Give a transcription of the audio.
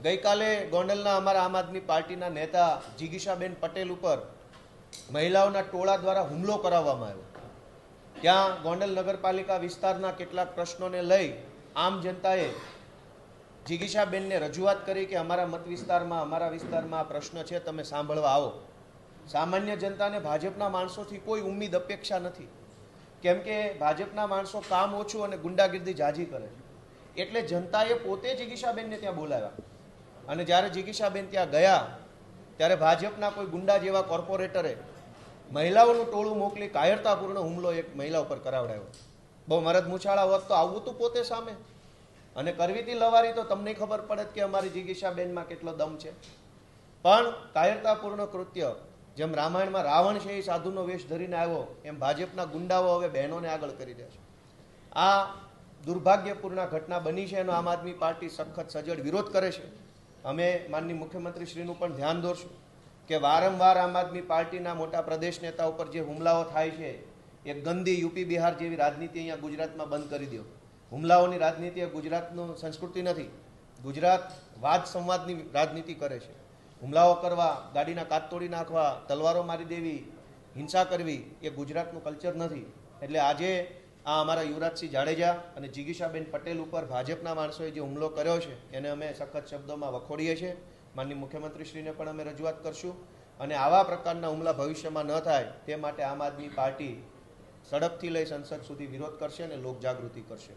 ગઈકાલે ગોંડલના અમારા આમ આદમી પાર્ટીના નેતા જિગીશાબેન પટેલ ઉપર મહિલાઓના ટોળા દ્વારા હુમલો કરાવવામાં આવ્યો। ત્યાં ગોંડલ નગરપાલિકા વિસ્તારના કેટલાક પ્રશ્નોને લઈ આમ જનતાએ જિગીશાબેનને રજૂઆત કરી કે અમારા મત વિસ્તારમાં અમારા વિસ્તારમાં આ પ્રશ્ન છે, તમે સાંભળવા આવો। સામાન્ય જનતાને ભાજપના માણસોથી કોઈ ઉમ્મીદ અપેક્ષા નથી, કેમ કે ભાજપના માણસો કામ ઓછું અને ગુંડાગીર્દી જાજી કરે છે, એટલે જનતાએ પોતે જિગીશાબેનને ત્યાં બોલાવ્યા અને જ્યારે જિગીશાબેન ત્યાં ગયા ત્યારે ભાજપના કોઈ ગુંડા જેવા કોર્પોરેટરે મહિલાઓનું ટોળું મોકલી કાયરતાપૂર્ણ હુમલો એક મહિલા ઉપર કરાવડાવ્યો। બહુ મરદ મૂછાળા હોત તો આવવું તું પોતે સામે અને કરવી હતી લવારી તો તમને ખબર પડે કે અમારી જિગીશાબેનમાં કેટલો દમ છે। પણ કાયરતાપૂર્ણ કૃત્ય, જેમ રામાયણમાં રાવણ છે એ સાધુનો વેશ ધરીને આવ્યો, એમ ભાજપના ગુંડાઓ હવે બહેનોને આગળ કરી રહ્યા છે। આ દુર્ભાગ્યપૂર્ણ ઘટના બની છે, એનો આમ આદમી પાર્ટી સખત સજ્જડ વિરોધ કરે છે। અમે માનનીય મુખ્યમંત્રીશ્રીનું પણ ધ્યાન દોરશું કે વારંવાર આમ આદમી પાર્ટીના મોટા પ્રદેશ નેતા ઉપર જે હુમલાઓ થાય છે, એ ગંદી યુપી બિહાર જેવી રાજનીતિ અહીંયા ગુજરાતમાં બંધ કરી દો। હુમલાઓની રાજનીતિ એ ગુજરાતનું સંસ્કૃતિ નથી। ગુજરાત વાદ સંવાદની રાજનીતિ કરે છે। હુમલાઓ કરવા, ગાડીના કાચ તોડી નાખવા, તલવારો મારી દેવી, હિંસા કરવી એ ગુજરાતનું કલ્ચર નથી। એટલે આજે આ અમારા યુવરાજસિંહ જાડેજા અને જિગીશાબેન પટેલ ઉપર ભાજપના માણસોએ જે હુમલો કર્યો છે એને અમે સખત શબ્દોમાં વખોડીએ છીએ। માનનીય મુખ્યમંત્રીશ્રીને પણ અમે રજૂઆત કરશું અને આવા પ્રકારના હુમલા ભવિષ્યમાં ન થાય તે માટે આમ આદમી પાર્ટી સડકથી લઈ સંસદ સુધી વિરોધ કરશે અને લોકજાગૃતિ કરશે।